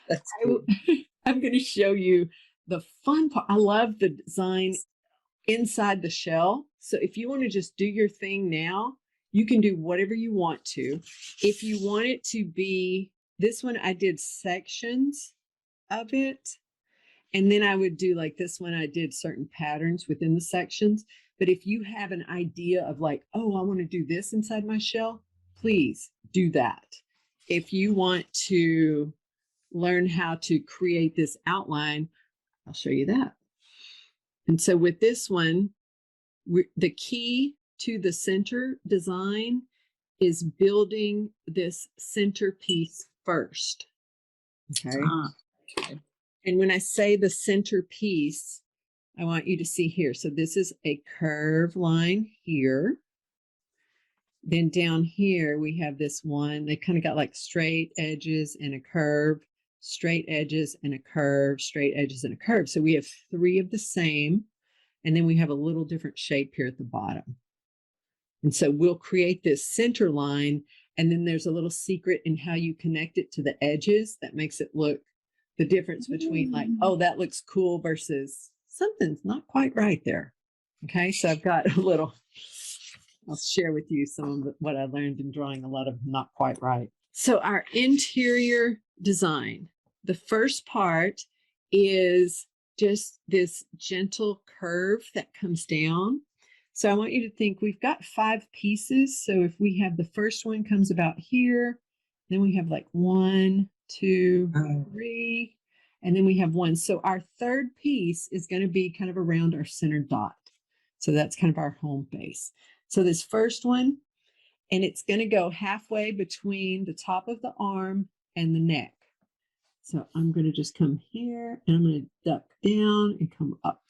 That's cool. I'm going to show you the fun part. I love the design inside the shell. So if you want to just do your thing now, you can do whatever you want to. If you want it to be, this one I did sections of it. And then I would do like this one, I did certain patterns within the sections. But if you have an idea of like, oh, I want to do this inside my shell, please do that. If you want to learn how to create this outline, I'll show you that. And so with this one, the key to the center design is building this centerpiece first. Okay. Okay. And when I say the centerpiece, I want you to see here. So this is a curved line here. Then down here, we have this one. They kind of got like straight edges and a curve, straight edges and a curve, straight edges and a curve. So we have three of the same. And then we have a little different shape here at the bottom. And so we'll create this center line. And then there's a little secret in how you connect it to the edges that makes it look the difference between like, oh, that looks cool versus something's not quite right there. Okay, so I've got a little, I'll share with you some of what I learned in drawing a lot of not quite right. So our interior design, the first part is just this gentle curve that comes down. So I want you to think we've got 5 pieces. So if we have the first one comes about here, then we have like 1, 2, 3, and then we have 1. So our third piece is going to be kind of around our center dot. So that's kind of our home base. So this first one, and it's going to go halfway between the top of the arm and the neck. So I'm going to just come here and I'm going to duck down and come up.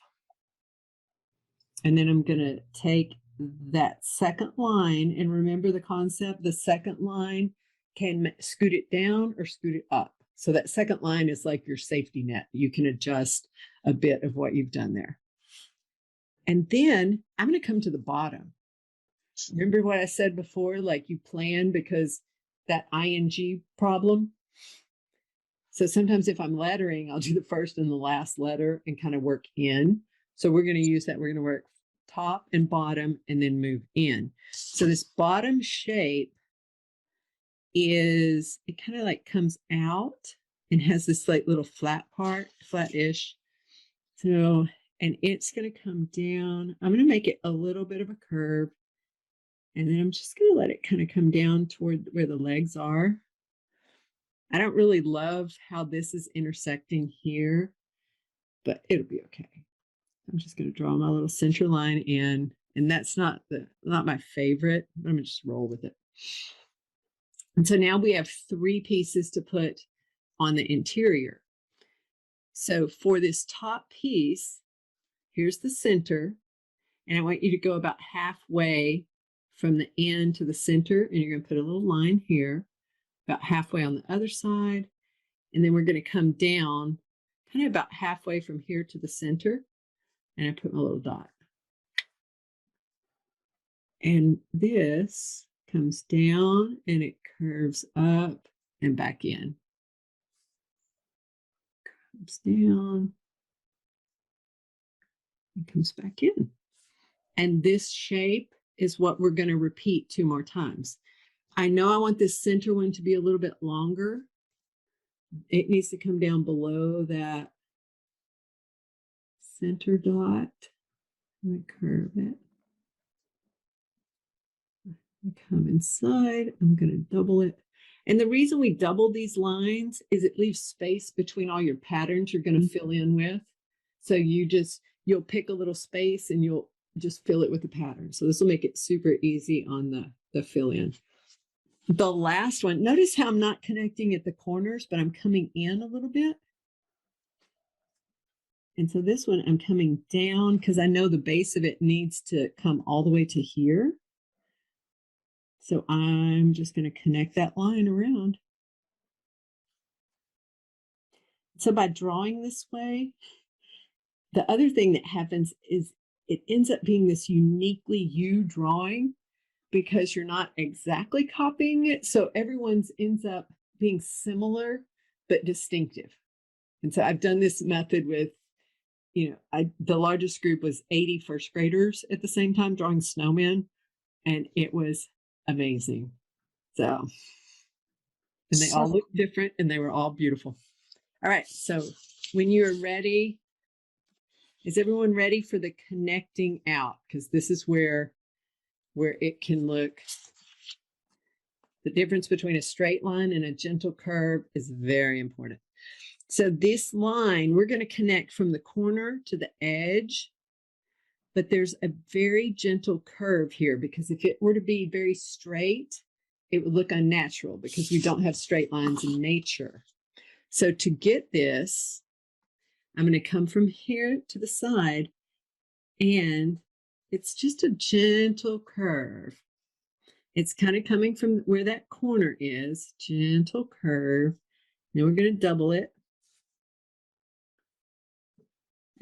And then I'm going to take that second line, and remember the concept, the second line can scoot it down or scoot it up. So that second line is like your safety net. You can adjust a bit of what you've done there. And then I'm going to come to the bottom. Remember what I said before, like you plan because that ing problem. So sometimes if I'm lettering, I'll do the first and the last letter and kind of work in. So we're going to use that. We're going to work top and bottom and then move in. So this bottom shape is, it kind of like comes out and has this like little flat part, flat-ish. So, and it's going to come down. I'm going to make it a little bit of a curve. And then I'm just going to let it kind of come down toward where the legs are. I don't really love how this is intersecting here, but it'll be okay. I'm just going to draw my little center line in, and that's not my favorite, but I'm going to just roll with it. And so now we have 3 pieces to put on the interior. So for this top piece, here's the center, and I want you to go about halfway from the end to the center, and you're going to put a little line here, about halfway on the other side, and then we're going to come down kind of about halfway from here to the center, and I put my little dot. And this comes down and it curves up and back in. Comes down and comes back in. And this shape is what we're going to repeat 2 more times. I know I want this center one to be a little bit longer. It needs to come down below that center dot. I'm going to curve it. Come inside. I'm going to double it. And the reason we double these lines is it leaves space between all your patterns you're going to fill in with. So you'll pick a little space and you'll just fill it with the pattern. So this will make it super easy on the fill in. The last one, notice how I'm not connecting at the corners, but I'm coming in a little bit. And so this one, I'm coming down because I know the base of it needs to come all the way to here. So I'm just going to connect that line around. So by drawing this way, the other thing that happens is it ends up being this uniquely you drawing because you're not exactly copying it. So everyone's ends up being similar, but distinctive. And so I've done this method with, the largest group was 80 first graders at the same time drawing snowmen, and it was amazing. So, and they all looked different and they were all beautiful. All right. So when you're ready, is everyone ready for the connecting out? Because this is where it can look. The difference between a straight line and a gentle curve is very important. So this line, we're going to connect from the corner to the edge, but there's a very gentle curve here, because if it were to be very straight, it would look unnatural because we don't have straight lines in nature. So to get this, I'm going to come from here to the side, and it's just a gentle curve. It's kind of coming from where that corner is, gentle curve. Now we're going to double it.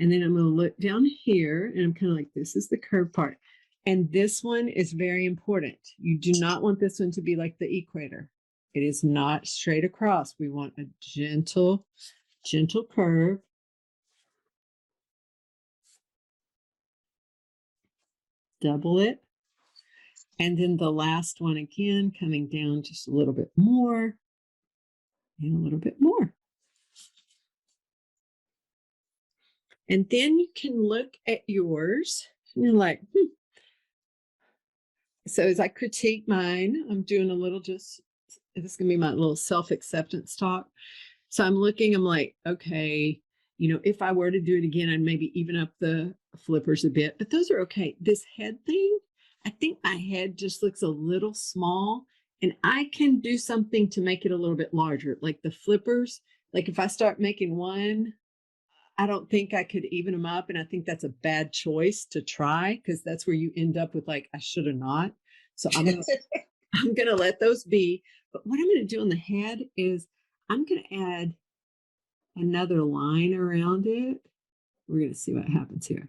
And then I'm going to look down here, and I'm kind of like, this is the curved part. And this one is very important. You do not want this one to be like the equator. It is not straight across. We want a gentle, gentle curve. Double it. And then the last one again, coming down just a little bit more and a little bit more. And then you can look at yours and you're like, So as I critique mine, I'm doing a little this is going to be my little self-acceptance talk. So I'm like, okay, if I were to do it again, I'd maybe even up the flippers a bit, but those are okay. This head thing, I think my head just looks a little small, and I can do something to make it a little bit larger. Like the flippers, like if I start making one, I don't think I could even them up. And I think that's a bad choice to try, because that's where you end up with like, I should have not. So I'm going to let those be. But what I'm going to do on the head is I'm going to add another line around it. We're going to see what happens here.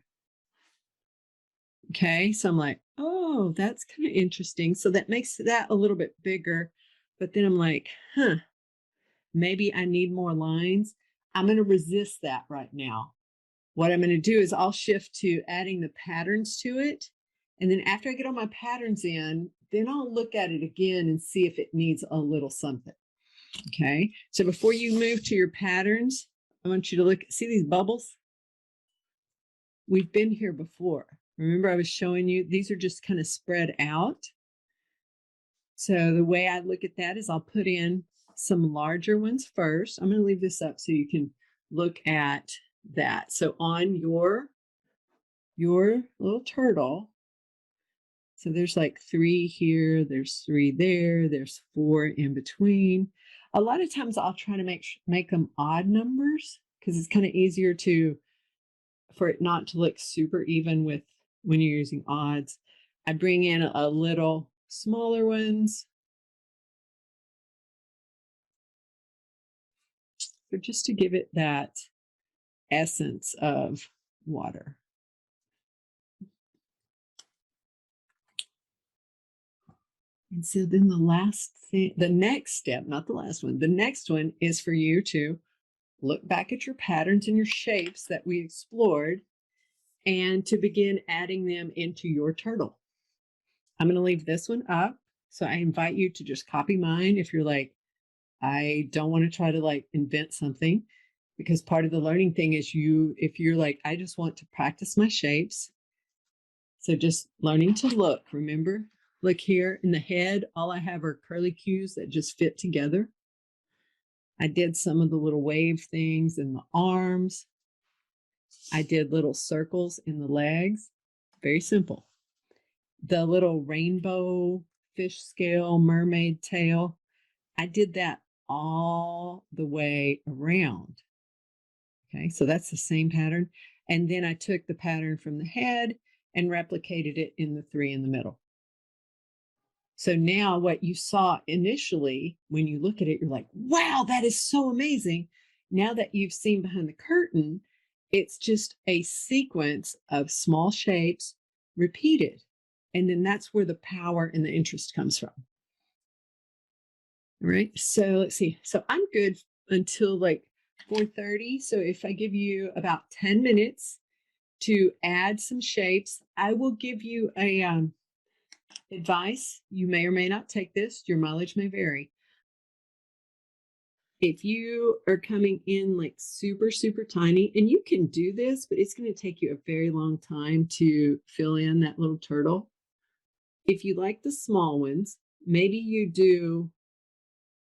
Okay, so I'm like, oh, that's kind of interesting. So that makes that a little bit bigger. But then I'm like, maybe I need more lines. I'm going to resist that right now. What I'm going to do is I'll shift to adding the patterns to it. And then after I get all my patterns in, then I'll look at it again and see if it needs a little something. Okay, so before you move to your patterns, I want you to see these bubbles. We've been here before. Remember, I was showing you, these are just kind of spread out. So the way I look at that is I'll put in some larger ones first. I'm going to leave this up so you can look at that. So on your little turtle, so there's like 3 here, there's 3 there, there's 4 in between. A lot of times I'll try to make them odd numbers, because it's kind of easier for it not to look super even with when you're using odds. I bring in a little smaller ones. So just to give it that essence of water. And so then the next step, not the last one, the next one is for you to look back at your patterns and your shapes that we explored, and to begin adding them into your turtle. I'm going to leave this one up. So I invite you to just copy mine if you're like, I don't want to try to invent something, because part of the learning thing is if you're like, I just want to practice my shapes. So just learning to look, remember, look here in the head, all I have are curly cues that just fit together. I did some of the little wave things in the arms. I did little circles in the legs. Very simple. The little rainbow fish scale mermaid tail, I did that all the way around. Okay, so that's the same pattern. And then I took the pattern from the head and replicated it in the 3 in the middle. So now what you saw initially, when you look at it, you're like, wow, that is so amazing. Now that you've seen behind the curtain, it's just a sequence of small shapes repeated. And then that's where the power and the interest comes from. All right, so let's see. So I'm good until like 4:30. So if I give you about 10 minutes to add some shapes, I will give you a advice. You may or may not take this. Your mileage may vary. If you are coming in like super, super tiny, and you can do this, but it's going to take you a very long time to fill in that little turtle. If you like the small ones, maybe you do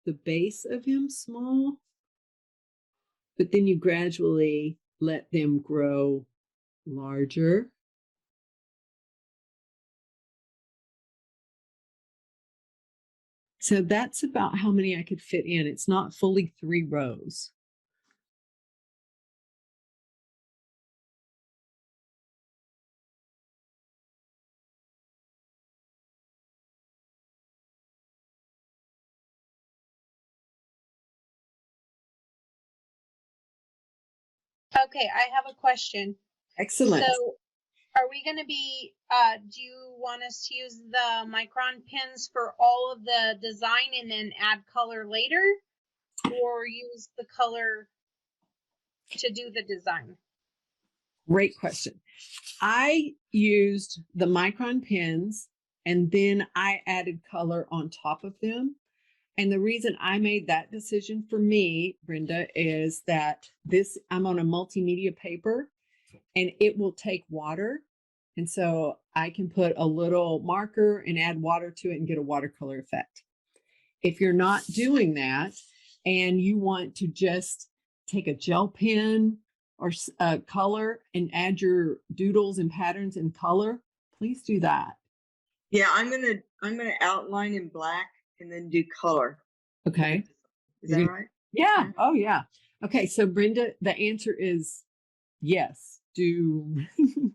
the base of him small, but then you gradually let them grow larger. So that's about how many I could fit in. It's not fully 3 rows. Okay, I have a question. Excellent. So are we going to be, do you want us to use the micron pins for all of the design and then add color later? Or use the color to do the design? Great question. I used the micron pins and then I added color on top of them. And the reason I made that decision for me, Brenda, is that I'm on a multimedia paper and it will take water. And so I can put a little marker and add water to it and get a watercolor effect. If you're not doing that and you want to just take a gel pen or color and add your doodles and patterns in color, please do that. Yeah, I'm gonna outline in black and then do color. Okay. Is that right? Yeah. Okay. Oh, yeah. Okay. So Brenda, the answer is yes. Do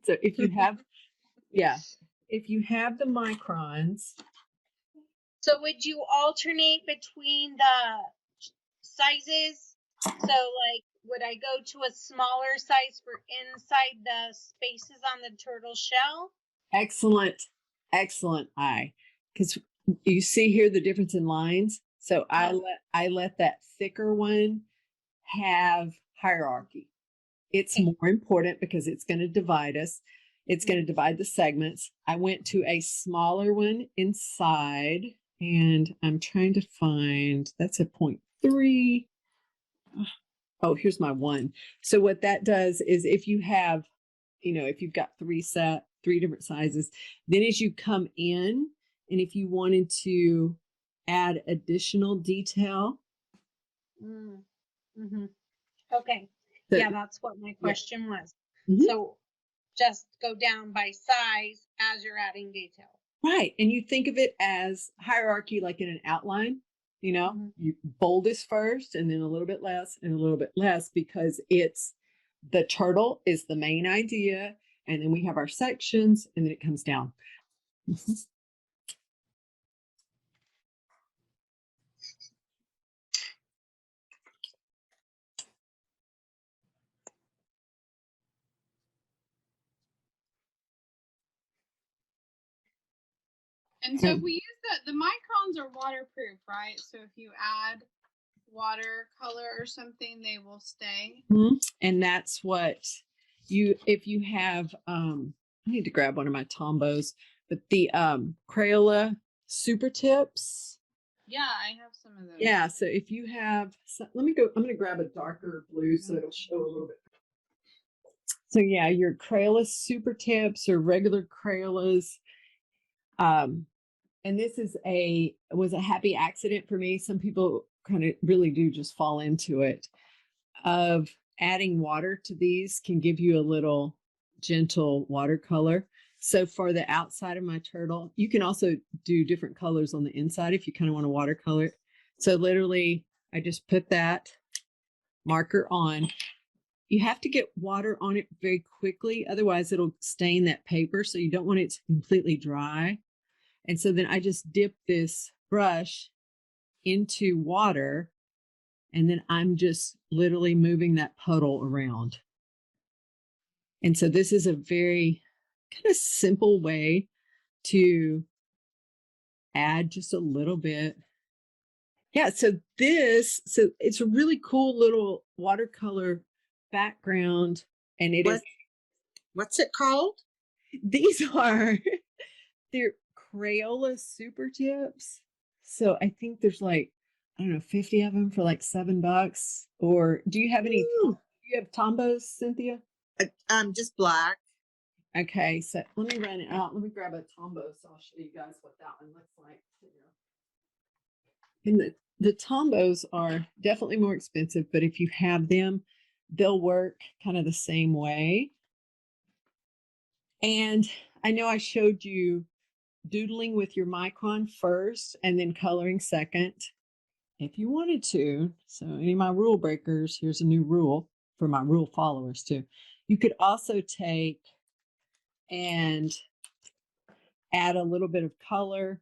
so if you have, yeah, if you have the microns. So would you alternate between the sizes? So like, would I go to a smaller size for inside the spaces on the turtle shell? Excellent. Excellent eye. Because you see here the difference in lines. So I let that thicker one have hierarchy. It's more important because it's going to divide us. It's going to divide the segments. I went to a smaller one inside and I'm trying to find, that's a 0.3. Oh, here's my 1. So what that does is if you have, if you've got 3 different sizes, then as you come in, and if you wanted to add additional detail. Okay. So, yeah, that's what my question was. So just go down by size as you're adding detail. Right. And you think of it as hierarchy, like in an outline, you boldest first and then a little bit less and a little bit less, because it's the turtle is the main idea. And then we have our sections and then it comes down. And so if we use the microns are waterproof, right? So if you add watercolor or something, they will stay. And that's what if you have, I need to grab one of my Tombos, but the Crayola Super Tips. Yeah, I have some of those. Yeah, so if you have, I'm going to grab a darker blue so it'll show a little bit. So yeah, your Crayola Super Tips or regular Crayolas. And this was a happy accident for me. Some people kind of really do just fall into it. Of adding water to these can give you a little gentle watercolor. So for the outside of my turtle, you can also do different colors on the inside if you kind of want to watercolor it. So literally, I just put that marker on. You have to get water on it very quickly, otherwise it'll stain that paper. So you don't want it to completely dry. And so then I just dip this brush into water, and then I'm just literally moving that puddle around. And so this is a very kind of simple way to add just a little bit. Yeah, so it's a really cool little watercolor background, and it is. What's it called? These are they're Crayola super tips. So I think there's like, I don't know, 50 of them for like $7. Or do you have any? Ooh. Do you have Tombos, Cynthia? Just black. Okay, so let me run it out. Let me grab a Tombow so I'll show you guys what that one looks like. And the Tombos are definitely more expensive, but if you have them, they'll work kind of the same way. And I know I showed you doodling with your micron first and then coloring second if you wanted to. So any of my rule breakers, here's a new rule for my rule followers too. You could also take and add a little bit of color.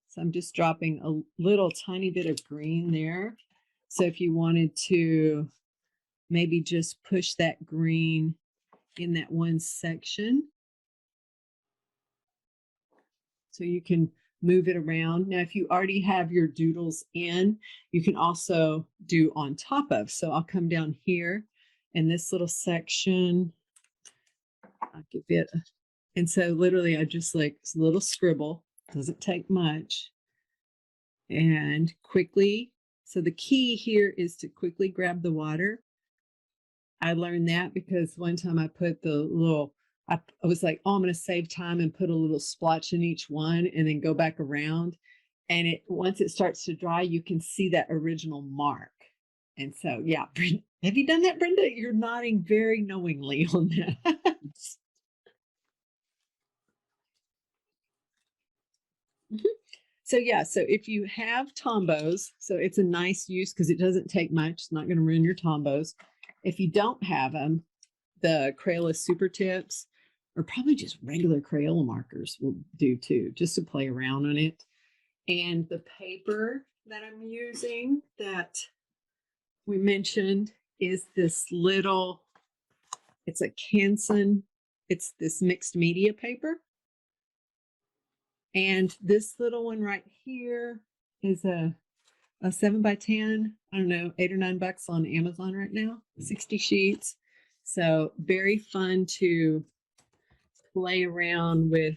So I'm just dropping a little tiny bit of green there. So if you wanted to maybe just push that green in that one section, so you can move it around. Now, if you already have your doodles in, you can also do on top of. So I'll come down here in this little section. I'll give it, and so literally I just like a little scribble, doesn't take much. And quickly, so the key here is to quickly grab the water. I learned that because one time I put the little, I was like, oh, I'm going to save time and put a little splotch in each one and then go back around. And once it starts to dry, you can see that original mark. And so, yeah, have you done that, Brenda? You're nodding very knowingly on that. So yeah, so if you have Tombos, so it's a nice use because it doesn't take much. It's not going to ruin your Tombos. If you don't have them, the Crayola Super Tips or probably just regular Crayola markers will do too, just to play around on it. And the paper that I'm using that we mentioned is this little, it's a Canson, it's this mixed media paper. And this little one right here is a 7x10, I don't know, $8 or $9 on Amazon right now, 60 sheets. So very fun to play around with.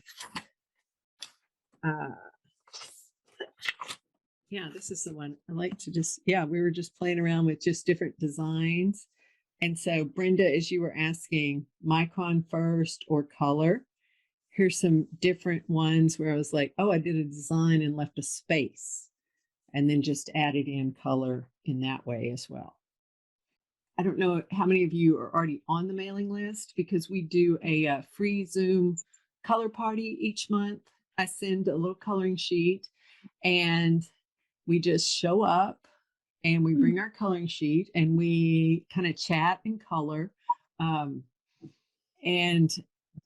Yeah, this is the one I like to just, yeah, we were just playing around with just different designs. And so Brenda, as you were asking, micron first or color, here's some different ones where I was like, oh, I did a design and left a space and then just added in color in that way as well. I don't know how many of you are already on the mailing list because we do a free Zoom color party each month. I send a little coloring sheet and we just show up and we bring our coloring sheet and we kind of chat and color. And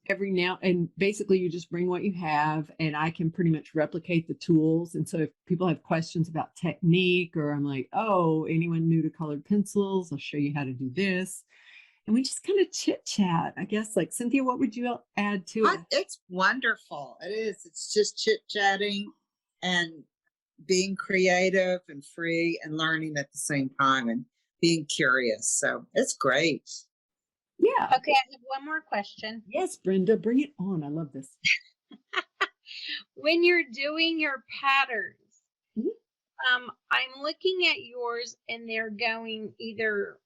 every now and basically you just bring what you have and I can pretty much replicate the tools. And so if people have questions about technique or I'm like, oh, anyone new to colored pencils, I'll show you how to do this. And we just kind of chit chat, I guess. Like Cynthia, what would you add to it? It's wonderful. It is. It's just chit chatting and being creative and free and learning at the same time and being curious. So it's great. Yeah. Okay, I have one more question. Yes, Brenda, bring it on. I love this. When you're doing your patterns, Mhm. I'm looking at yours and they're going either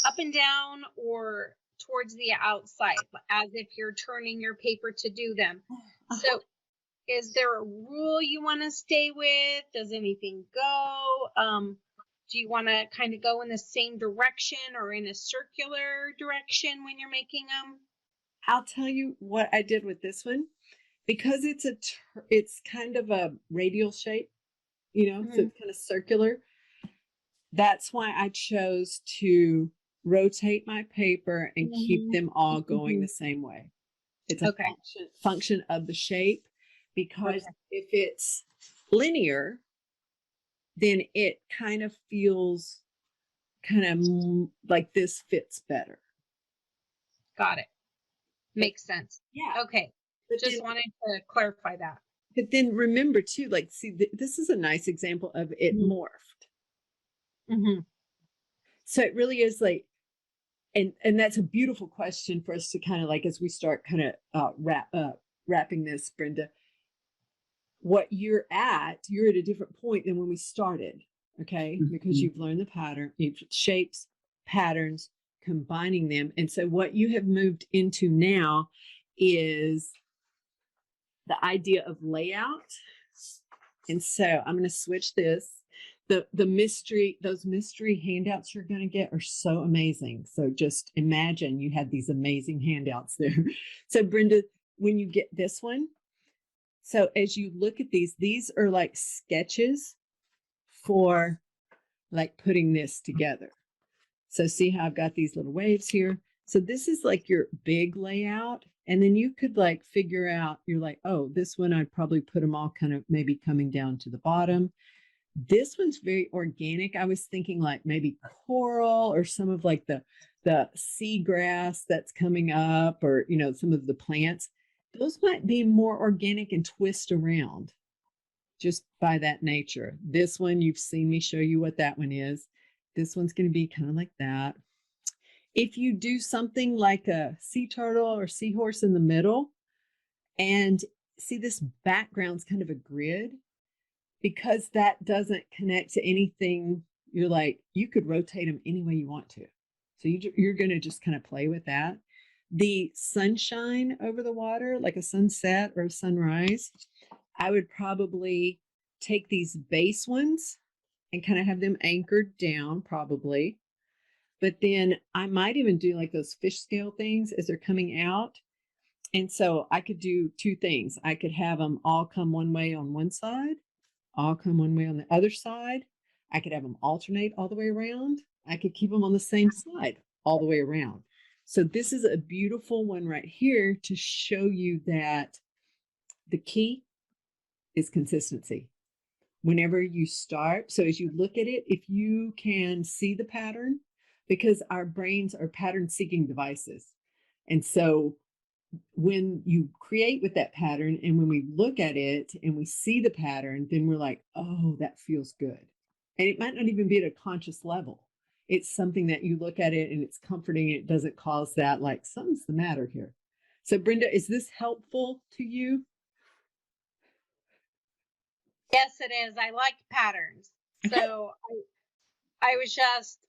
up and down or towards the outside, as if you're turning your paper to do them. So is there a rule you want to stay with? Does anything go? Do you want to kind of go in the same direction or in a circular direction when you're making them? I'll tell you what I did with this one because it's kind of a radial shape, so it's kind of circular. That's why I chose to rotate my paper and keep them all going the same way. It's a function of the shape because if it's linear, then it kind of feels kind of like this fits better. Got it. Makes sense. Yeah. Okay. But just wanted to clarify that. But then remember too, like, see, this is a nice example of it Mhm. morphed. Mm-hmm. So it really is like, and that's a beautiful question for us to kind of like, as we start kind of wrapping this, Brenda, what you're at a different point than when we started. Okay. Because you've learned the pattern, shapes, patterns, combining them. And so what you have moved into now is the idea of layout. And so I'm going to switch this. The mystery, those mystery handouts you're going to get are so amazing. So just imagine you had these amazing handouts there. So Brenda, when you get this one, so as you look at these are like sketches for like putting this together. So see how I've got these little waves here. So this is like your big layout. And then you could like figure out, you're like, oh, this one, I'd probably put them all kind of maybe coming down to the bottom. This one's very organic. I was thinking like maybe coral or some of like the seagrass that's coming up, or, you know, some of the plants. Those might be more organic and twist around just by that nature. This one, you've seen me show you what that one is. This one's going to be kind of like that. If you do something like a sea turtle or seahorse in the middle, and see this background's kind of a grid, because that doesn't connect to anything, you're like, you could rotate them any way you want to. So you're going to just kind of play with that. The sunshine over the water, like a sunset or a sunrise, I would probably take these base ones and kind of have them anchored down, probably. But then I might even do like those fish scale things as they're coming out. And so I could do two things. I could have them all come one way on one side, all come one way on the other side. I could have them alternate all the way around. I could keep them on the same side all the way around. So this is a beautiful one right here to show you that the key is consistency. Whenever you start, so as you look at it, if you can see the pattern, because our brains are pattern seeking devices. And so when you create with that pattern, and when we look at it and we see the pattern, then we're like, oh, that feels good. And it might not even be at a conscious level. It's something that you look at it and it's comforting. It doesn't cause that, like, something's the matter here. So Brenda, is this helpful to you? Yes, it is. I like patterns. Okay. So I was just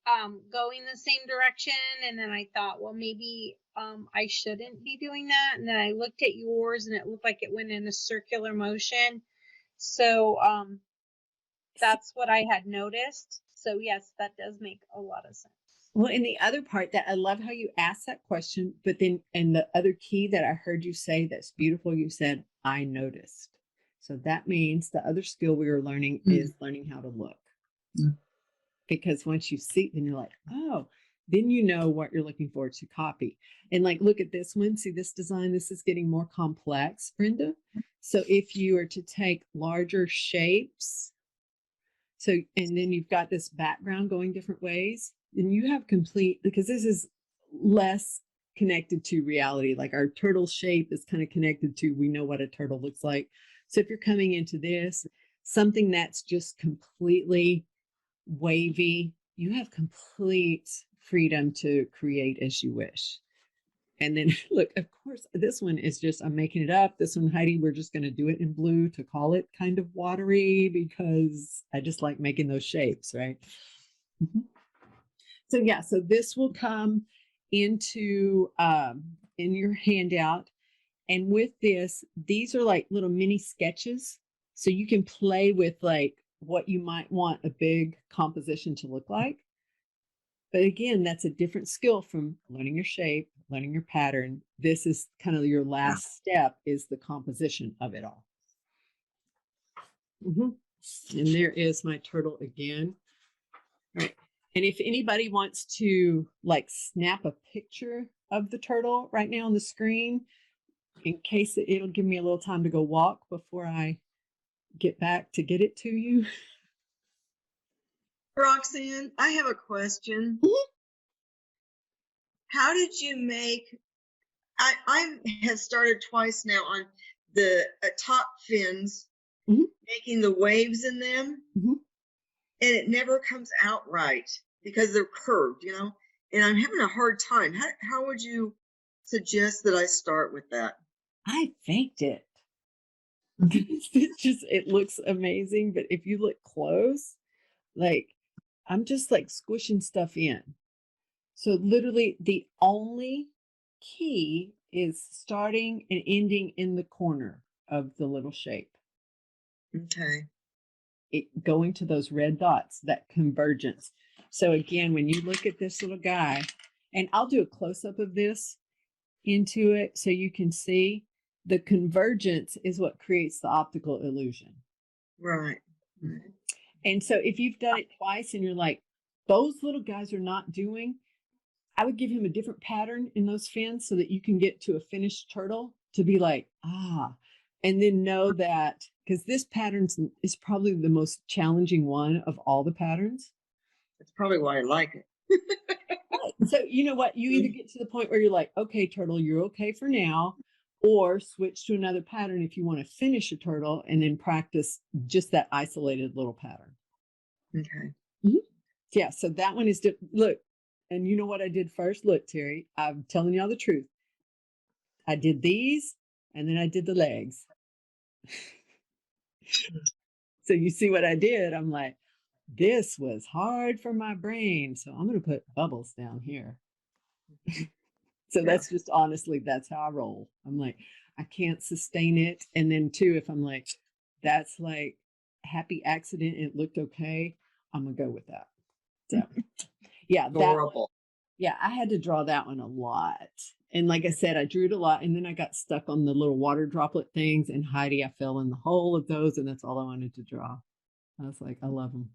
going the same direction, and then I thought, well, maybe I shouldn't be doing that. And then I looked at yours, and it looked like it went in a circular motion. So that's what I had noticed. So yes, that does make a lot of sense. Well, and the other part that I love how you asked that question, but then, and the other key that I heard you say that's beautiful, you said, I noticed. So that means the other skill we were learning is learning how to look. Because once you see, then you're like, oh, then you know what you're looking for to copy. And like, look at this one. See this design? This is getting more complex, Brenda. So if you are to take larger shapes, so, and then you've got this background going different ways, then you have complete, because this is less connected to reality. Like our turtle shape is kind of connected to, we know what a turtle looks like. So if you're coming into this, something that's just completely wavy, you have complete freedom to create as you wish. And then look, of course, this one is just, I'm making it up. This one, Heidi, we're just going to do it in blue to call it kind of watery, because I just like making those shapes, right? So yeah, so this will come into in your handout. And with this, these are like little mini sketches. So you can play with like what you might want a big composition to look like. But again, that's a different skill from learning your shape, learning your pattern. This is kind of your last step, is the composition of it all. And there is my turtle again. All right. And if anybody wants to like snap a picture of the turtle right now on the screen, in case it'll give me a little time to go walk before I get back to get it to you. Roxanne, I have a question. How did you make, I have started twice now on the top fins, Mhm. making the waves in them, Mhm. and it never comes out right because they're curved, and I'm having a hard time. How would you suggest that I start with that? I faked it. It looks amazing, but if you look close, like I'm just like squishing stuff in. So literally the only key is starting and ending in the corner of the little shape. Okay. Going to those red dots, that convergence. So again, when you look at this little guy, and I'll do a close-up of this into it so you can see the convergence is what creates the optical illusion. Right. And so if you've done it twice and you're like, those little guys are not doing, I would give him a different pattern in those fins so that you can get to a finished turtle to be like, and then know that because this pattern is probably the most challenging one of all the patterns. That's probably why I like it. So you know what? You either get to the point where you're like, okay, turtle, you're okay for now, or switch to another pattern if you want to finish a turtle and then practice just that isolated little pattern. Okay. Yeah, so that one is look, and you know what I did first? Look, Terry, I'm telling y'all the truth. I did these and then I did the legs. So you see what I did? I'm like, this was hard for my brain. So I'm going to put bubbles down here. So Yeah. that's just honestly, that's how I roll. I'm like, I can't sustain it. And then too, if I'm like, that's like happy accident, it looked okay, I'm going to go with that. So yeah, Adorable. yeah, I had to draw that one a lot. And like I said, I drew it a lot and then I got stuck on the little water droplet things. And Heidi, I fell in the hole of those. And that's all I wanted to draw. I was like, I love them.